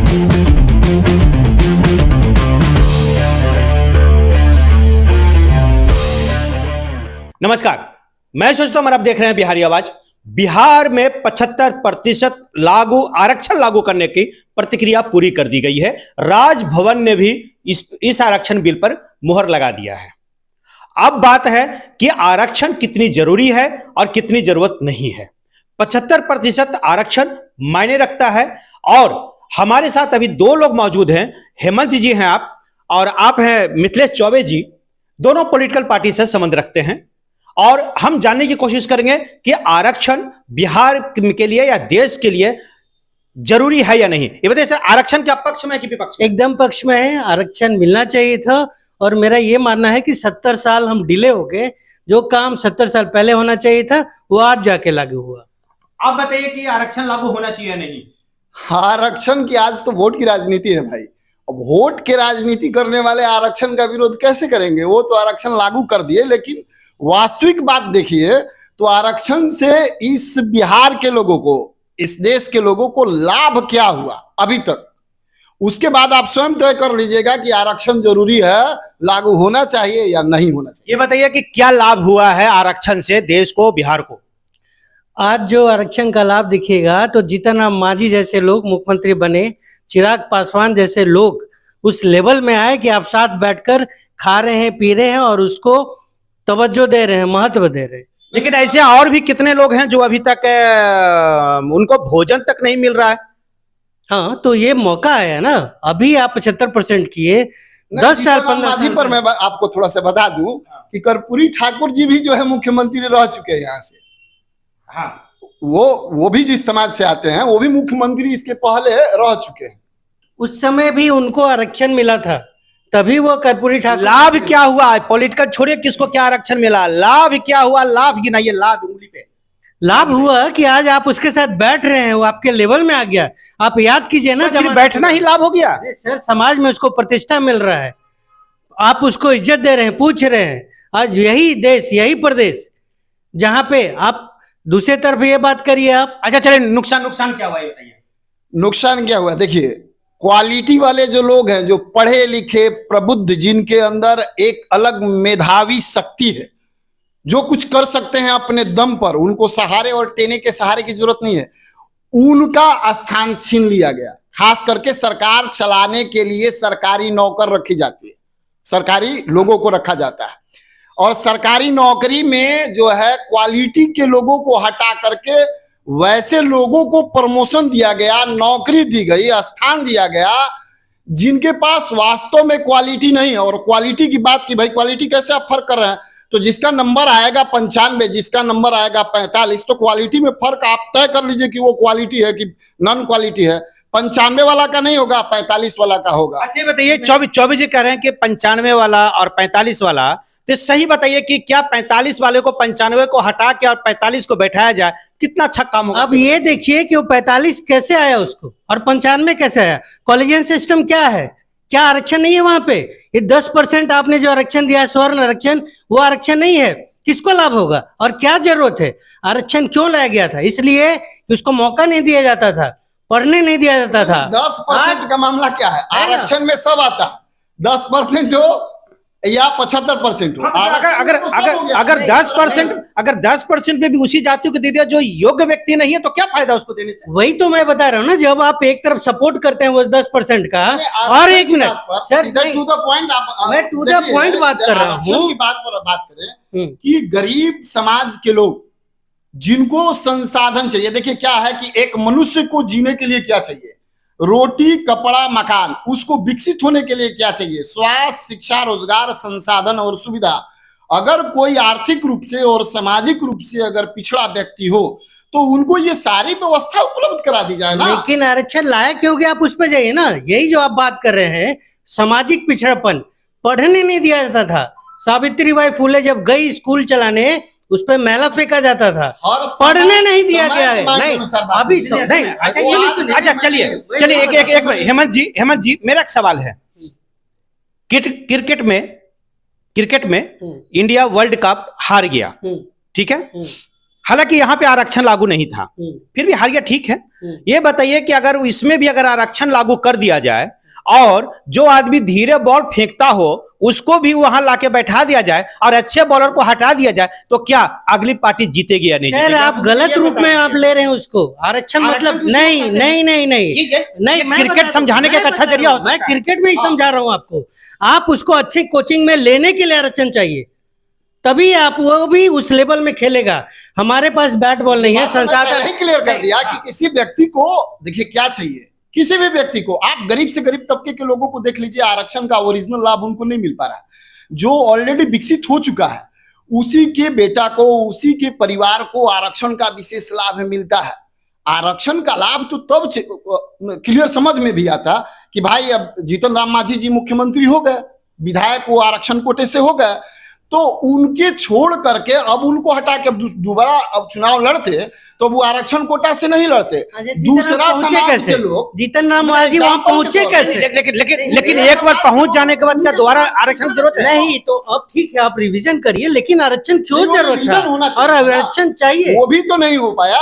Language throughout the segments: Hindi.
नमस्कार, मैं सोचता हूं आप देख रहे हैं बिहारी आवाज। बिहार में 75% आरक्षण लागू करने की प्रतिक्रिया पूरी कर दी गई है। राजभवन ने भी इस आरक्षण बिल पर मुहर लगा दिया है। अब बात है कि आरक्षण कितनी जरूरी है और कितनी जरूरत नहीं है। 75% आरक्षण मायने रखता है। और हमारे साथ अभी दो लोग मौजूद हैं। हेमंत जी हैं आप, और आप हैं मिथिलेश चौबे जी। दोनों पॉलिटिकल पार्टी से संबंध रखते हैं और हम जानने की कोशिश करेंगे कि आरक्षण बिहार के लिए या देश के लिए जरूरी है या नहीं। ये बताइए सर, आरक्षण क्या पक्ष में है कि विपक्ष में? एकदम पक्ष में है। आरक्षण मिलना चाहिए था और मेरा ये मानना है कि 70 साल हम डिले हो गए। जो काम 70 साल पहले होना चाहिए था वो आज जाके लागू हुआ। आप बताइए कि आरक्षण लागू होना चाहिए या नहीं। आरक्षण की आज तो वोट की राजनीति है भाई। अब वोट की राजनीति करने वाले आरक्षण का विरोध कैसे करेंगे? वो तो आरक्षण लागू कर दिए, लेकिन वास्तविक बात देखिए तो आरक्षण से इस बिहार के लोगों को, इस देश के लोगों को लाभ क्या हुआ अभी तक, उसके बाद आप स्वयं तय कर लीजिएगा कि आरक्षण जरूरी है, लागू होना चाहिए या नहीं होना चाहिए। ये बताइए कि क्या लाभ हुआ है आरक्षण से देश को, बिहार को? आज जो आरक्षण का लाभ दिखेगा तो जीतन राम मांझी जैसे लोग मुख्यमंत्री बने, चिराग पासवान जैसे लोग उस लेवल में आए कि आप साथ बैठकर खा रहे हैं, पी रहे हैं और उसको तवज्जो दे रहे हैं, महत्व दे रहे हैं। लेकिन ऐसे और भी कितने लोग हैं जो अभी तक उनको भोजन तक नहीं मिल रहा है। हाँ, तो ये मौका है ना। अभी आप 75% किए, 10 साल 15 मांझी पर मैं आपको थोड़ा सा बता दूं कि कर्पूरी ठाकुर जी भी जो है मुख्यमंत्री रह चुके हैं यहाँ से। हाँ, वो भी जिस समाज से आते हैं वो भी मुख्यमंत्री इसके पहले रह चुके हैं। उस समय भी उनको आरक्षण मिला था, तभी वो कर्पूरी ठाकुर। लाभ क्या हुआ? पॉलिटिकल छोड़िए, किसको क्या आरक्षण मिला, लाभ क्या हुआ? लाभ गिनाइए, लाभ उंगली पे। लाभ हुआ कि आज आप उसके साथ बैठ रहे हैं, वो आपके लेवल में आ गया। आप याद कीजिए ना, जब बैठना ही लाभ हो गया। सर, समाज में उसको प्रतिष्ठा मिल रहा है, आप उसको इज्जत दे रहे हैं, पूछ रहे हैं। आज यही देश, यही प्रदेश जहां पे आप दूसरे तरफ ये बात करिए आप। अच्छा चलिए, नुकसान क्या हुआ ये बताइए। नुकसान क्या हुआ? देखिए, क्वालिटी वाले जो लोग हैं, जो पढ़े लिखे प्रबुद्ध, जिनके अंदर एक अलग मेधावी शक्ति है, जो कुछ कर सकते हैं अपने दम पर, उनको सहारे और टेने के सहारे की जरूरत नहीं है, उनका स्थान छीन लिया गया। खास करके सरकार चलाने के लिए सरकारी नौकर रखी जाती है, सरकारी लोगों को रखा जाता है, और सरकारी नौकरी में जो है क्वालिटी के लोगों को हटा करके वैसे लोगों को प्रमोशन दिया गया, नौकरी दी गई, स्थान दिया गया जिनके पास वास्तव में क्वालिटी नहीं है। और क्वालिटी की बात की, भाई क्वालिटी कैसे आप फर्क कर रहे हैं? तो जिसका नंबर आएगा 95, जिसका नंबर आएगा 45, तो क्वालिटी में फर्क आप तय कर लीजिए कि वो क्वालिटी है कि नॉन क्वालिटी है। 95 वाला का नहीं होगा, 45 वाला का होगा। अच्छा बताइए, 24 जी कह रहे हैं कि 95 वाला और 45 वाला, तो सही बताइए कि क्या 45 वाले को 95 को हटा के और 45 को बैठाया जाए, कितना अच्छा काम होगा? अब ये देखिए कि वो 45 कैसे आया उसको और 95 कैसे आया। कॉलेजियन सिस्टम क्या है? क्या आरक्षण नहीं है वहां पे? ये 10% आपने जो आरक्षण दिया है, स्वर्ण आरक्षण, वो आरक्षण नहीं है। किसको लाभ होगा और क्या जरूरत है? आरक्षण क्यों लाया गया था? इसलिए कि उसको मौका नहीं दिया जाता था, पढ़ने नहीं दिया जाता था। 10% का मामला क्या है? आरक्षण में सब आता है, 10% हो या 75% हो। अगर 10% पे भी उसी जाति को दे दिया जो योग्य व्यक्ति नहीं है, तो क्या फायदा उसको देने से? वही तो मैं बता रहा हूँ ना, जब आप एक तरफ सपोर्ट करते हैं वो 10% का। और एक minute sir, to the point, मैं टू द पॉइंट बात कर रहा हूँ की बात पर बात करें कि गरीब समाज के लोग जिनको संसाधन चाहिए, देखिए क्या है कि एक मनुष्य को जीने के लिए क्या चाहिए? रोटी, कपड़ा, मकान। उसको विकसित होने के लिए क्या चाहिए? स्वास्थ्य, शिक्षा, रोजगार, संसाधन और सुविधा। अगर कोई आर्थिक रूप से और सामाजिक रूप से अगर पिछड़ा व्यक्ति हो तो उनको ये सारी व्यवस्था उपलब्ध करा दी जाए ना। लेकिन आरक्षण लाया क्यों गया? आप उस पर जाइए ना। यही जो आप बात कर रहे हैं, सामाजिक पिछड़ापन, पढ़ने नहीं दिया जाता था। सावित्री बाई फुले जब गई स्कूल चलाने, उस पर मैला फेंका जाता था, पढ़ने नहीं दिया गया है। नहीं अभी नहीं। अच्छा चलिए एक मिनट, हेमंत जी मेरा एक सवाल है। क्रिकेट में इंडिया वर्ल्ड कप हार गया, ठीक है, हालांकि यहाँ पे आरक्षण लागू नहीं था, फिर भी हारिया ठीक है। ये बताइए कि अगर इसमें भी अगर आरक्षण लागू कर दिया जाए और जो आदमी धीरे बॉल फेंकता हो उसको भी वहां लाके बैठा दिया जाए और अच्छे बॉलर को हटा दिया जाए, तो क्या अगली पार्टी जीतेगी या नहीं सर जीतेगी? आप गलत रूप में आप ले रहे हैं उसको। आरक्षण मतलब नहीं नहीं नहीं नहीं नहीं, मैं क्रिकेट बता रहा समझाने हूं, का एक मैं अच्छा बता जरिया रहा हो हूं, मैं सकता है। क्रिकेट में ही समझा रहा हूं आपको। आप उसको अच्छी कोचिंग में लेने के लिए आरक्षण चाहिए, तभी आप वो भी उस लेवल में खेलेगा। हमारे पास बैट बॉल नहीं है, संसाधन नहीं क्लियर कर दिया कि किसी व्यक्ति को देखिए क्या चाहिए, किसी भी व्यक्ति को, आप गरीब से गरीब तबके के लोगों को देख लीजिए, आरक्षण का ओरिजिनल लाभ उनको नहीं मिल पा रहा है। जो ऑलरेडी विकसित हो चुका है उसी के बेटा को, उसी के परिवार को आरक्षण का विशेष लाभ मिलता है। आरक्षण का लाभ तो तब क्लियर समझ में भी आता कि भाई अब जीतन राम मांझी जी मुख्यमंत्री हो गए, विधायक वो आरक्षण कोटे से हो गए, तो उनके छोड़ करके अब उनको हटा के दोबारा अब चुनाव लड़ते तो वो आरक्षण कोटा से नहीं लड़ते, दूसरा समाज के लोग। जीतन राम मांझी वहां पहुंचे कैसे? लेकिन एक बार पहुंच जाने के बाद क्या दोबारा आरक्षण की जरूरत है? नहीं, तो अब ठीक है आप रिवीजन करिए, लेकिन आरक्षण क्यों नहीं, वो जरूरत रिवीजन होना है? और चाहिए ना। आरक्षण चाहिए, वो भी तो नहीं हो पाया,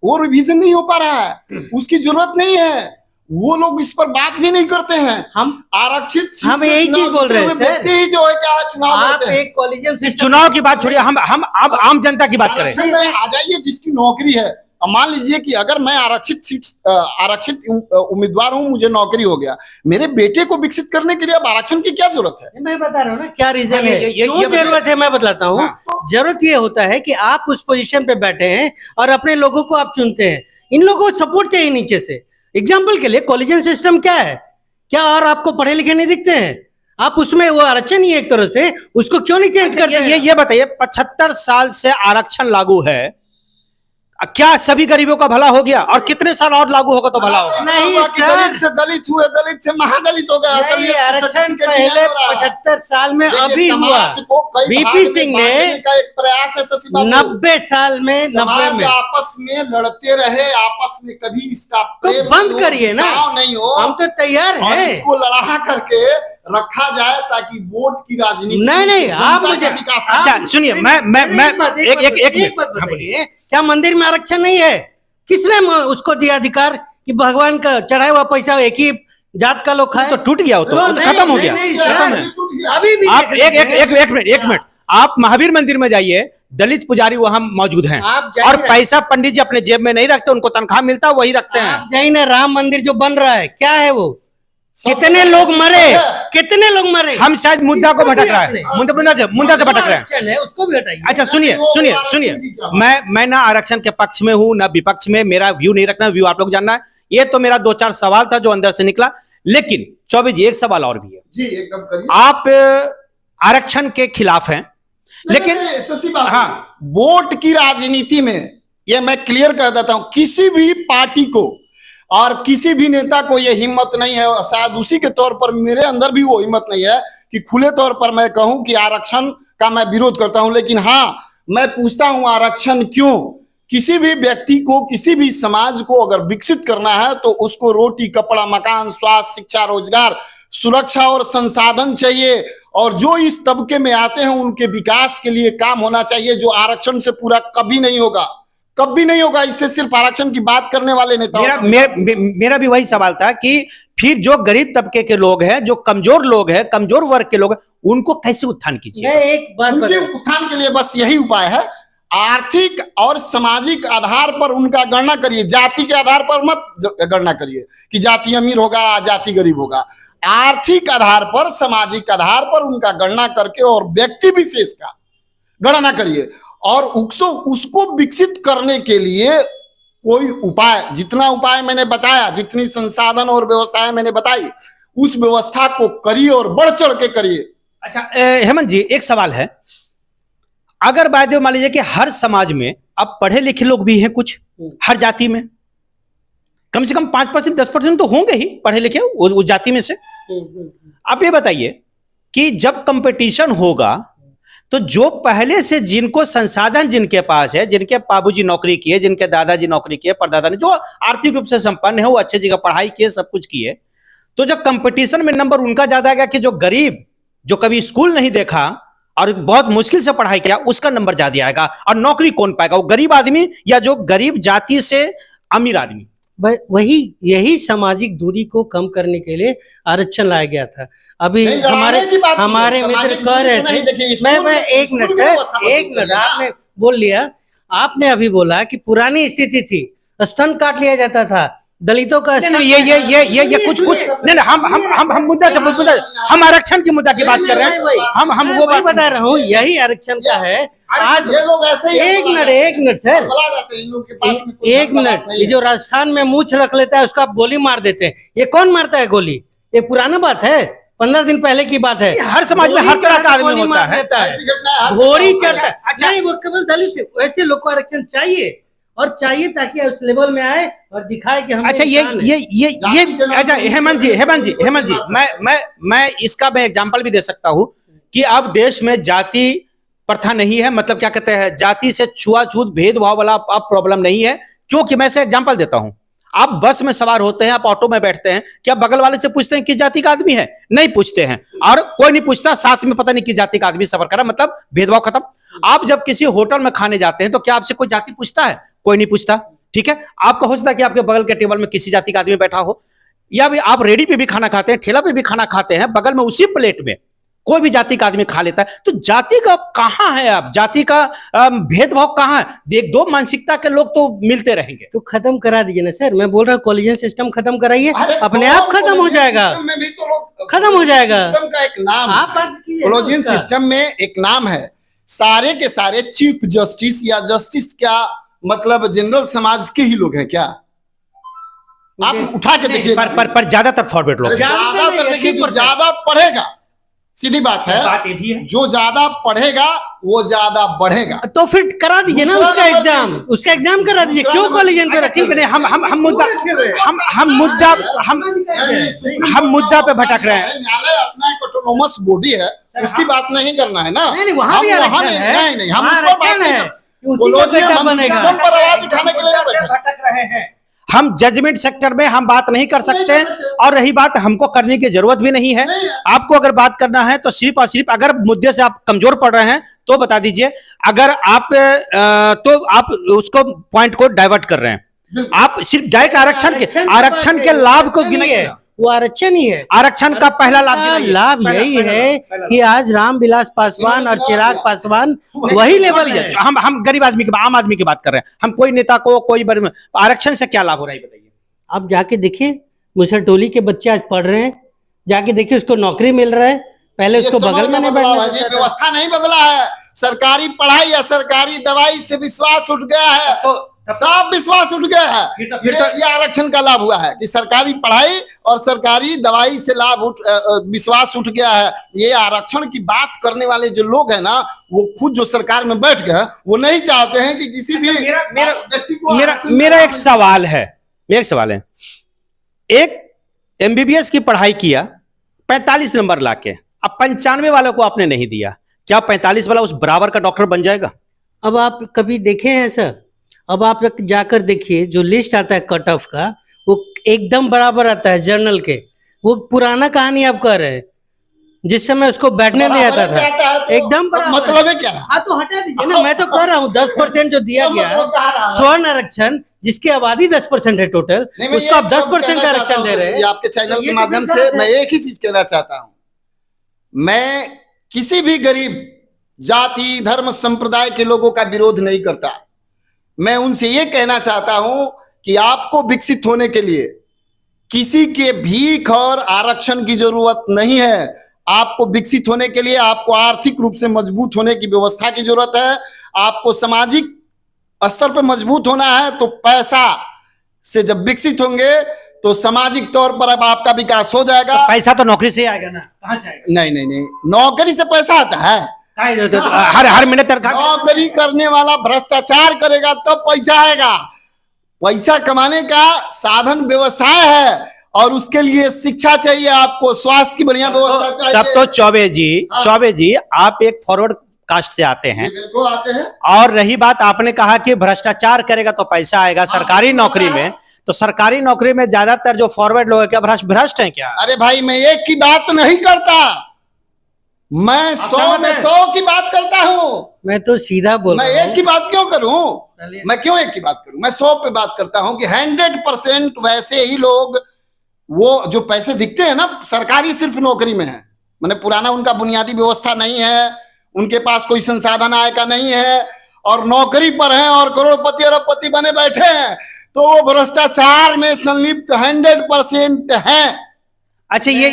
वो रिवीजन नहीं हो पा रहा है, उसकी जरूरत नहीं है, वो लोग इस पर बात भी नहीं करते हैं। हम आरक्षित सीट हम से यही चुनाव चीज बोल जीते रहे हैं हुए सर। व्यक्ति ही जो है क्या चुनाव आप लड़ते हैं। एक कॉलेजियम से चुनाव की बात छोड़िए, हम अब आम जनता की बात करें। आरक्षण में आ जाइए जिसकी नौकरी है। अब मान लीजिए कि अगर मैं आरक्षित उम्मीदवार हूं, मुझे नौकरी हो गया, मेरे बेटे को विकसित करने के लिए अब आरक्षण की क्या जरूरत है? मैं बता रहा हूँ ना क्या रीजन हाँ, है, क्यों जरूरत है, मैं बताता हूँ। हाँ। जरूरत ये होता है कि आप उस पोजीशन पे बैठे हैं और अपने लोगों को आप चुनते हैं, इन लोगों को सपोर्ट चाहिए नीचे से। एग्जाम्पल के लिए कॉलेजियन सिस्टम क्या है, क्या और आपको पढ़े लिखे नहीं दिखते हैं? आप उसमें वो आरक्षण ही एक तरह से, उसको क्यों नहीं चेंज करते? ये बताइए 75 साल से आरक्षण लागू है, क्या सभी गरीबों का भला हो गया? और कितने साल और लागू होगा तो भला होगा? नहीं हुआ कि सर। दलित से दलित हुए, दलित से महादलित हो गया। नहीं, दलित आरक्षण सर्टिफिकेट पहले नहीं हो रहा है। 75 साल में देखिए, अभी हुआ। समाज को कई बीपी भाग में सिंह ने बांटने का एक प्रयास है शशि बाबू। 90 साल में, 90 समाज में आपस में लड़ते रहे, आपस में कभी इसका तो प्रेम बंद नहीं हो, करिए ना। तनाव नहीं हो, हम तो तैयार और हैं। इसको लड़ा करके रखा जाए ताकि वोट की राजनीति नहीं नहीं, जनता आप का मुझे विकास आप- अच्छा, सुनिए, नहीं, मैं एक बात मिनट। बात बताइए, क्या मंदिर में आरक्षण नहीं है? किसने उसको दिया अधिकार कि भगवान का चढ़ाया हुआ पैसा एक ही जात का लोग खाए? तो टूट गया, वो तो नहीं, खत्म हो नहीं, गया, नहीं, खत्म सर, है। अभी भी आप देख रहे हैं। एक मिनट, आप महावीर मंदिर में जाइए, दलित पुजारी वहां मौजूद हैं आप जाइए और ना। पैसा पंडित जी अपने जेब में नहीं रखते, उनको तनख्वाह मिलता है वही रखते हैं। आप जाइए ना, राम मंदिर जो बन रहा है क्या है वो? सब कितने जगह लोग ऐसी मरे, है। कितने लोग मरे? हम शायद मुद्दा को इसको भी भटक रहा है, आपने- मुद्दा से भटक रहे हैं। आरक्षण है, उसको भी हटाइए। अच्छा सुनिए वो सुनिए आरक्षण सुनिए, की क्या बात है? मैं ना आरक्षण के पक्ष में हूं ना विपक्ष में, मेरा व्यू नहीं रखना, व्यू आप लोग जानना है। ये तो मेरा 2-4 सवाल था जो अंदर से निकला, लेकिन चौबे जी एक सवाल और भी है। जी एकदम करिए। आप आरक्षण के खिलाफ हैं, लेकिन नहीं, शशि बाबू, हाँ। वोट की राजनीति में ये मैं क्लियर कर देता हूं, किसी भी पार्टी को और किसी भी नेता को ये हिम्मत नहीं है, और शायद उसी के तौर पर मेरे अंदर भी वो हिम्मत नहीं है कि खुले तौर पर मैं कहूं कि आरक्षण का मैं विरोध करता हूं। लेकिन हाँ, मैं पूछता हूं आरक्षण क्यों? किसी भी व्यक्ति को, किसी भी समाज को अगर विकसित करना है तो उसको रोटी, कपड़ा, मकान, स्वास्थ्य, शिक्षा, रोजगार, सुरक्षा और संसाधन चाहिए, और जो इस तबके में आते हैं उनके विकास के लिए काम होना चाहिए, जो आरक्षण से पूरा कभी नहीं होगा, कभी नहीं होगा। इससे सिर्फ आरक्षण की बात करने वाले नेताओं मेरा भी वही सवाल था कि फिर जो गरीब तबके के लोग हैं, जो कमजोर लोग हैं, कमजोर वर्ग के लोग हैं, उनको कैसे उत्थान कीजिए? मैं एक बात उनके बता- उत्थान के लिए बस यही उपाय है, आर्थिक और सामाजिक आधार पर उनका गणना करिए, जाति के आधार पर मत गणना करिए कि जाति अमीर होगा जाति गरीब होगा। आर्थिक आधार पर, सामाजिक आधार पर उनका गणना करके और व्यक्ति विशेष का गणना करिए, और उसको विकसित करने के लिए कोई उपाय, जितना उपाय मैंने बताया, जितनी संसाधन और व्यवस्थाएं मैंने बताई, उस व्यवस्था को करिए और बढ़ चढ़ के करिए। अच्छा हेमंत जी, एक सवाल है, अगर बात मान लीजिए कि हर समाज में अब पढ़े लिखे लोग भी हैं कुछ, हर जाति में कम से कम 5% 10% तो होंगे ही पढ़े लिखे वो जाति में से। आप ये बताइए कि जब कंपटीशन होगा तो जो पहले से जिनको संसाधन जिनके पास है, जिनके बाबूजी नौकरी किए, जिनके दादाजी नौकरी किए, परदादा ने, जो आर्थिक रूप से संपन्न है, वो अच्छे जगह पढ़ाई किए, सब कुछ किए, तो जब कंपटीशन में नंबर उनका ज्यादा आएगा कि जो गरीब, जो कभी स्कूल नहीं देखा और बहुत मुश्किल से पढ़ाई किया, उसका नंबर ज्यादा आएगा। और नौकरी कौन पाएगा? वो गरीब आदमी या जो गरीब जाति से अमीर आदमी। वही यही सामाजिक दूरी को कम करने के लिए आरक्षण लाया गया था। अभी नहीं, लड़ाने की बात हमारे नहीं, मित्र सामाजिक कह रहे दूरी तो नहीं, थे, देखिए, मैं स्कूल एक में मिनट वो सामाजिक दूरी है। आपने बोल लिया। आपने अभी बोला कि पुरानी स्थिति थी, स्तन काट लिया जाता था, दलितों का स्तन। ये कुछ नहीं, हम मुद्दा हम आरक्षण की मुद्दा की बात कर रहे हैं। हम वो बात बता रहा हूँ, यही आरक्षण का है। आज ये लोग ऐसे ही एक मिनट सर, बुला जाते हैं इन लोग के पास में कोई एक बात मिनट, नहीं ये है। जो राजस्थान में मूछ रख लेता है उसको आप गोली मार देते हैं, ये कौन मारता है गोली? ये पुराना बात है, 15 दिन पहले की बात है। हर समाज में हर तरह का आदमी होता है। ऐसी घटना घोड़ी चढ़ता है। नहीं, वो केवल दलित, वैसे लोग को आरक्षण चाहिए, और चाहिए ताकि उस लेवल में आए और दिखाए कि हम। अच्छा, अच्छा, हेमंत जी, मैं इसका एग्जांपल भी दे सकता हूं कि अब देश में जाति प्रथा नहीं है, मतलब क्या कहते हैं, जाति से छुआछूत भेदभाव वाला अब प्रॉब्लम नहीं है। क्योंकि मैं से एग्जांपल देता हूं, आप बस में सवार होते हैं, आप ऑटो में बैठते हैं, क्या बगल वाले से पूछते हैं किस जाति का आदमी है? नहीं पूछते हैं। और कोई नहीं पूछता, साथ में पता नहीं किस जाति का आदमी सफर कर रहा है, मतलब भेदभाव खत्म। आप जब किसी होटल में खाने जाते हैं तो क्या आपसे कोई जाति पूछता है? कोई नहीं पूछता। ठीक है, आपको हो सकता है कि आपके बगल के टेबल में किसी जाति का आदमी बैठा हो, या भी आप रेडी पे भी खाना खाते हैं, ठेला पे भी खाना खाते हैं, बगल में उसी प्लेट में कोई भी जाति का आदमी खा लेता है। तो जाति का कहां है? अब जाति का भेदभाव कहां है? एक दो मानसिकता के लोग तो मिलते रहेंगे। तो खत्म करा दीजिए ना सर, मैं बोल रहा हूँ कॉलेजियन सिस्टम खत्म कराइए, अरे अपने आप खत्म हो जाएगा। सिस्टम में भी तो लोग खत्म हो जाएगा। सिस्टम का एक नाम आप है। बात कीजिए ना कॉलेजियन उसका। सिस्टम में एक नाम है, सारे के सारे चीफ जस्टिस या जस्टिस क्या मतलब जनरल समाज के ही लोग हैं क्या? आप उठा के देखिए। पर ज्यादातर फॉरवर्ड लोग हैं। ज्यादातर देखिए, जो ज्यादा पढ़ेगा, सीधी बात है, बात ये भी है। जो ज्यादा पढ़ेगा वो ज्यादा बढ़ेगा। तो फिर करा दीजिए ना दूसरा उसका नंबर एग्जाम, से- उसका एग्जाम करा दीजिए। दूसरा क्यों नंबर- कॉलेजियन पे अच्छा, रखे? ठीक है, नहीं, हम मुद्दा पे भटक रहे हैं। न्यायालय अपना एक ऑटोनोमस बॉडी है, उसकी बात नहीं करना है ना। नहीं, वहाँ भी हम आरक्षण है। नहीं, हम वहाँ उस पर बात आरक्षण नहीं है। कर- उसी का कॉलेजियन बेटा हम बनेगा। सिस्टम पर आवाज उठाने के लिए नहीं बैठे। भटक रहे हैं। हम जजमेंट सेक्टर में हम बात नहीं कर सकते, और रही बात हमको करने की जरूरत भी नहीं है। आपको अगर बात करना है तो सिर्फ और सिर्फ अगर मुद्दे से आप कमजोर पड़ रहे हैं तो बता दीजिए, अगर आप तो आप उसको पॉइंट को डाइवर्ट कर रहे हैं। आप सिर्फ डायरेक्ट आरक्षण के लाभ को गिनाइए। वो आरक्षण ही है। आरक्षण का पहला लाभ गिनाइए। लाभ यही है कि आज रामविलास पासवान और चिराग पासवान वही लेवल है। हम गरीब आदमी की, आम आदमी की बात कर रहे हैं। हम कोई नेता को कोई आरक्षण से क्या लाभ हो रहा है बताइए? आप जाके देखिए, मुसरटोली के बच्चे आज पढ़ रहे हैं, जाके देखिए उसको नौकरी मिल रहा है, पहले उसको बगल में नहीं बैठना ये व्यवस्था नहीं बदला है। सरकारी पढ़ाई या सरकारी दवाई से विश्वास उठ गया है, सब विश्वास उठ गया है। ये आरक्षण का लाभ हुआ है कि सरकारी पढ़ाई और सरकारी दवाई से लाभ विश्वास उठ गया है। ये आरक्षण की बात करने वाले जो लोग हैं ना, वो खुद जो सरकार में बैठ गए, वो नहीं चाहते हैं कि किसी भी व्यक्ति को मेरा एक सवाल है, एक एमबीबीएस की पढ़ाई किया 45 नंबर लाके, अब 95 वालों को आपने नहीं दिया, क्या 45 वाला उस बराबर का डॉक्टर बन जाएगा? अब आप कभी देखे हैं सर? अब आप जाकर देखिए, जो लिस्ट आता है कट ऑफ का, वो एकदम बराबर आता है जर्नल के। वो पुराना कहानी आप कह रहे हैं, जिस समय उसको बैठने नहीं आता था, एकदम बराबर। मतलब है क्या? हाँ, तो हटा दीजिए ना। मैं तो कह रहा हूँ 10% जो दिया गया है स्वर्ण आरक्षण, जिसकी आबादी 10% है टोटल, उसको आप 10% आरक्षण दे रहे हैं। आपके चैनल के माध्यम से मैं एक ही चीज कहना चाहता हूँ, मैं किसी भी गरीब जाति धर्म संप्रदाय के लोगों का विरोध नहीं करता। मैं उनसे ये कहना चाहता हूं कि आपको विकसित होने के लिए किसी के भीख और आरक्षण की जरूरत नहीं है। आपको विकसित होने के लिए आपको आर्थिक रूप से मजबूत होने की व्यवस्था की जरूरत है। आपको सामाजिक स्तर पर मजबूत होना है, तो पैसा से जब विकसित होंगे तो सामाजिक तौर पर अब आपका विकास हो जाएगा। तो पैसा तो नौकरी से ही आएगा ना, कहां से आएगा? नहीं, नौकरी से पैसा आता है। हर महीने तनख्वाह। नौकरी करने वाला भ्रष्टाचार करेगा तब पैसा आएगा। पैसा कमाने का साधन व्यवसाय है, और उसके लिए शिक्षा चाहिए, आपको स्वास्थ्य की बढ़िया व्यवस्था चाहिए। तब तो चौबे जी आप एक फॉरवर्ड कास्ट से आते हैं, आते हैं। और रही बात, आपने कहा कि भ्रष्टाचार करेगा तो पैसा आएगा सरकारी नौकरी में, तो सरकारी नौकरी में ज्यादातर जो फॉरवर्ड लोग हैं क्या भ्रष्ट हैं क्या? अरे भाई, मैं एक की बात नहीं करता, मैं 100 सहमत में हैं? 100 की बात करता हूँ। मैं तो सीधा बोल मैं रहा एक हूँ। की बात क्यों करूं? चलिए। मैं क्यों एक की बात करूं? मैं 100 पे बात करता हूं कि 100% वैसे ही लोग, वो जो पैसे दिखते हैं ना, सरकारी सिर्फ नौकरी में है, मैंने पुराना उनका बुनियादी व्यवस्था नहीं है, उनके पास कोई संसाधन आय का नहीं है, और नौकरी पर हैं और करोड़पति अरबपति बने बैठे हैं, तो वो भ्रष्टाचार में संलिप्त 100% हैं। अच्छा, ये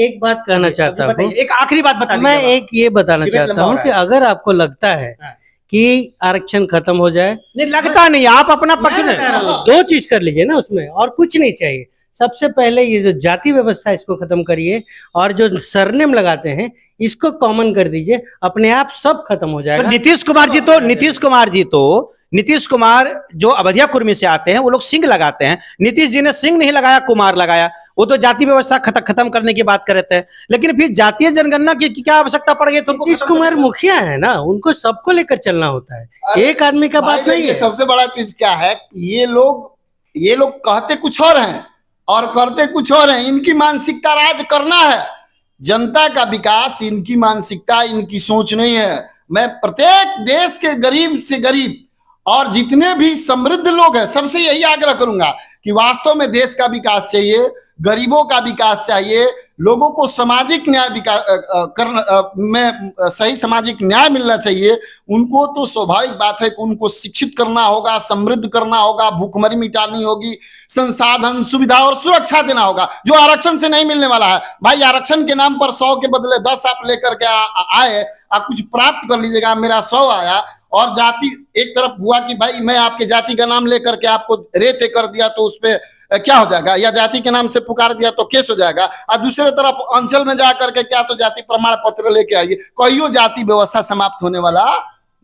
एक बात कहना चाहता हूँ। बताइए, एक आखिरी बात बता मैं दीजिए। एक ये बताना डिबेट चाहता लंबा हो हूँ रहा कि है। अगर आपको लगता है हाँ। कि आरक्षण खत्म हो जाए, नहीं लगता नहीं, आप अपना पक्ष मैं बता रहा हूँ, दो चीज कर लीजिए ना उसमें, और कुछ नहीं चाहिए। सबसे पहले ये जो जाति व्यवस्था इसको खत्म करिए, और जो सरनेम लगाते हैं इसको कॉमन कर दीजिए, अपने आप सब खत्म हो तो जाएगा। नीतीश कुमार जो अवधिया कुर्मी से आते हैं, वो लोग सिंह लगाते हैं। नीतीश जी ने सिंह नहीं लगाया, कुमार लगाया। वो तो जाति व्यवस्था खत्म करने की बात कर रहे थे, लेकिन फिर जातीय जनगणना की क्या आवश्यकता पड़ गई? तुमको नीतीश कुमार मुखिया है ना, उनको सबको लेकर चलना होता है, अरे एक आदमी का भाई बात नहीं देखिए, है। सबसे बड़ा चीज क्या है, ये लोग कहते कुछ और हैं और करते कुछ और हैं। इनकी मानसिकता राज करना है, जनता का विकास इनकी मानसिकता, इनकी सोच नहीं है। मैं प्रत्येक देश के गरीब से गरीब और जितने भी समृद्ध लोग हैं, सबसे यही आग्रह करूंगा कि वास्तव में देश का विकास चाहिए, गरीबों का विकास चाहिए, लोगों को सामाजिक न्याय में सही सामाजिक न्याय मिलना चाहिए। उनको तो स्वाभाविक बात है कि उनको शिक्षित करना होगा, समृद्ध करना होगा, भूखमरी मिटानी होगी, संसाधन, सुविधा और सुरक्षा देना होगा, जो आरक्षण से नहीं मिलने वाला है। भाई आरक्षण के नाम पर 100 के बदले 10 आप लेकर के आए, आप कुछ प्राप्त कर लीजिएगा। मेरा 100 आया और जाति एक तरफ हुआ कि भाई मैं आपके जाति का नाम लेकर के आपको रेत कर दिया तो उस पर क्या हो जाएगा, या जाति के नाम से पुकार दिया तो केस हो जाएगा। और दूसरे तरफ अंचल में जाकर के क्या, तो जाति प्रमाण पत्र लेके आइए। कोई जाति व्यवस्था समाप्त होने वाला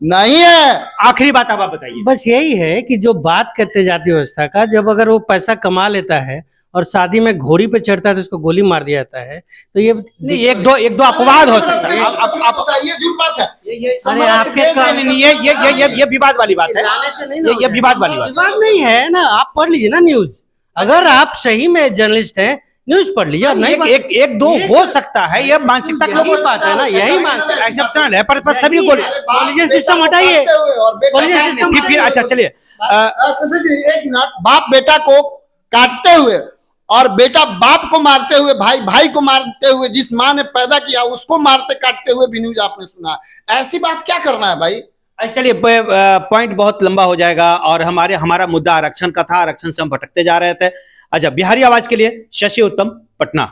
नहीं है। आखिरी बात अब आप बताइए। बस यही है कि जो बात करते जाति व्यवस्था का, जब अगर वो पैसा कमा लेता है और शादी में घोड़ी पे चढ़ता है तो उसको गोली मार दिया जाता है, तो ये नहीं, एक दो अपवाद हो सकता है। ये झूठ बात है। अरे आपके ये विवाद वाली बात है। ये विवाद वाली बात। विवाद नहीं है ना, आप पढ़ लीजिए ना न्यूज। अगर आप सही में जर्नलिस्ट हैं, न्यूज पढ़ लीजिए। और नहीं एक दो हो सकता है, ये मानसिकता का यही बात है ना, यही मानसिकता एक्सेप्शनल है, पर सभी को कॉलेजियन सिस्टम हटाइए। कॉलेजियन सिस्टम फिर अच्छा चलिए, एक मिनट, बाप बेटा को काटते हुए और बेटा बाप को मारते हुए, भाई भाई को मारते हुए, जिस माँ ने पैदा किया उसको मारते काटते हुए भी न्यूज आपने सुना। ऐसी बात क्या करना है भाई? चलिए, पॉइंट बहुत लंबा हो जाएगा और हमारा मुद्दा आरक्षण का था। आरक्षण से हम भटकते जा रहे थे। अच्छा, बिहारी आवाज के लिए शशि उत्तम, पटना।